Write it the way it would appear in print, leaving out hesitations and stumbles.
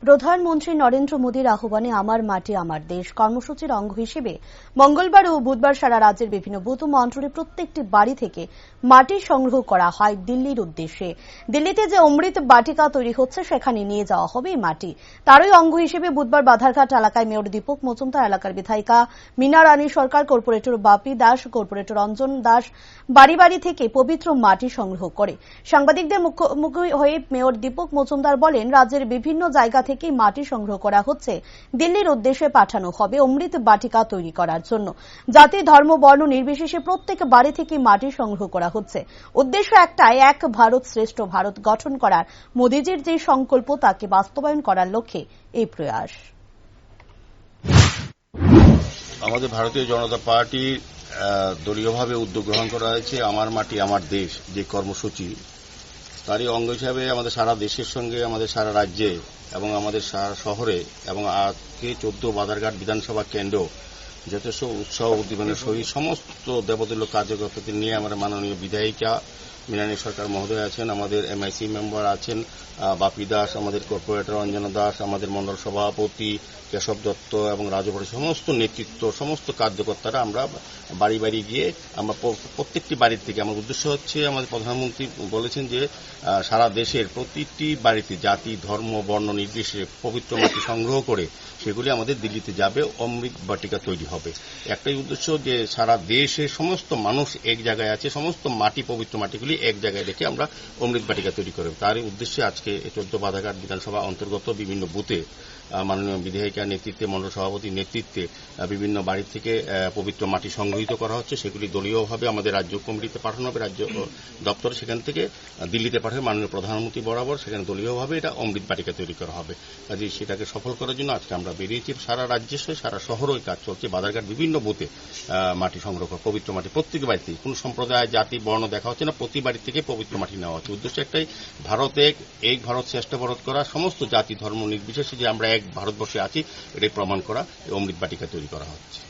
প্রধানমন্ত্রী নরেন্দ্র মোদীর আহ্বানে আমার মাটি আমার দেশ কর্মসূচির অঙ্গ হিসেবে মঙ্গলবার ও বুধবার সারা রাজ্যের বিভিন্ন বুথ ও মন্ডলে প্রত্যেকটি বাড়ি থেকে মাটি সংগ্রহ করা হয় দিল্লির উদ্দেশ্যে। দিল্লিতে যে অমৃত বাটিকা তৈরি হচ্ছে সেখানে নিয়ে যাওয়া হবে এই মাটি। তারই অঙ্গ হিসেবে বুধবার বাধারঘাট এলাকায় মেয়র দীপক মজুমদার, এলাকার বিধায়িকা মীনা রানী সরকার, কর্পোরেটর বাপি দাস, কর্পোরেটর রঞ্জন দাস বাড়ি বাড়ি থেকে পবিত্র মাটি সংগ্রহ করে। সাংবাদিকদের মুখোমুখি হয়ে মেয়র দীপক মজুমদার বলেন, রাজ্যের বিভিন্ন জায়গা থেকে মাটি সংগ্রহ করা হচ্ছে, দিল্লির উদ্দেশ্যে পাঠানো হবে অমৃত বাটিকা তৈরি করার জন্য। জাতি, ধর্ম, বর্ণ নির্বিশেষে প্রত্যেক বাড়ি থেকে মাটি সংগ্রহ করা হচ্ছে। উদ্দেশ্য একটাই, এক ভারত শ্রেষ্ঠ ভারত গঠন করার মোদীজির যে সংকল্প তাকে বাস্তবায়ন করার লক্ষ্যে এই প্রয়াস। আমাদের ভারতীয় জনতা পার্টির দলীয়ভাবে উদ্যোগ গ্রহণ করা হয়েছে আমার মাটি আমার দেশ যে কর্মসূচি, তারই অঙ্গ হিসাবে আমাদের সারা দেশের সঙ্গে আমাদের সারা রাজ্যে এবং আমাদের সারা শহরে এবং আজকে 14 বাধারঘাট বিধানসভা কেন্দ্র যথেষ্ট উৎসাহ উদ্দীপনের সহিত সমস্ত দেবতুল্য কার্যকর্তাদের নিয়ে আমাদের মাননীয় বিধায়িকা মীনা রানী সরকার মহোদয় আছেন, আমাদের এমআইসি মেম্বার আছেন বাপি দাস, আমাদের কর্পোরেটর রঞ্জনা দাস, আমাদের মন্ডল সভাপতি কেশব দত্ত এবং রাজভরের সমস্ত নেতৃত্ব, সমস্ত কার্যকর্তারা আমরা বাড়ি বাড়ি গিয়ে আমরা প্রত্যেকটি বাড়ির থেকে, আমার উদ্দেশ্য হচ্ছে আমাদের প্রধানমন্ত্রী বলেছেন যে সারা দেশের প্রতিটি বাড়িতে জাতি, ধর্ম, বর্ণ নির্বিশেষে পবিত্র মাটি সংগ্রহ করে সেগুলি আমাদের দিল্লিতে যাবে, অমৃত বাটিকা তৈরি হবে। একটাই উদ্দেশ্য যে সারা দেশের সমস্ত মানুষ এক জায়গায় আছে, সমস্ত মাটি, পবিত্র মাটিগুলি এক জায়গায় রেখে আমরা অমৃত বাটিকা তৈরি করব। তারই উদ্দেশ্যে আজকে 14 বাধারঘাট বিধানসভা অন্তর্গত বিভিন্ন বুথে মাননীয় বিধায়িকার নেতৃত্বে, মন্ডল সভাপতির নেতৃত্বে বিভিন্ন বাড়ি থেকে পবিত্র মাটি সংগৃহীত করা হচ্ছে। সেগুলি দলীয়ভাবে আমাদের রাজ্য কমিটিতে পাঠানো হবে, রাজ্য দপ্তর সেখান থেকে দিল্লিতে পাঠাবে মাননীয় প্রধানমন্ত্রী বরাবর, সেখানে দলীয়ভাবে এটা অমৃত বাটিকা তৈরি করা হবে। কাজেই সেটাকে সফল করার জন্য আজকে আমরা বেরিয়েছি। সারা রাজ্যে সারা শহরও এই কাজ চলছে। বাধারঘাট বিভিন্ন বুথে মাটি সংগ্রহ করা, পবিত্র মাটি প্রত্যেক বাড়িতে, কোনো সম্প্রদায়, জাতি, বর্ণ দেখা হচ্ছে না, প্রতি বাড়ি থেকে পবিত্র মাটি নেওয়া হচ্ছে। উদ্দেশ্য একটাই, ভারত এক ভারত শ্রেষ্ঠ ভারত করা, সমস্ত জাতি ধর্ম নির্বিশেষে যে আমরা এক ভারতবর্ষে আছি এটাই প্রমাণ করা, অমৃত বাটিকা তৈরি করা হচ্ছে।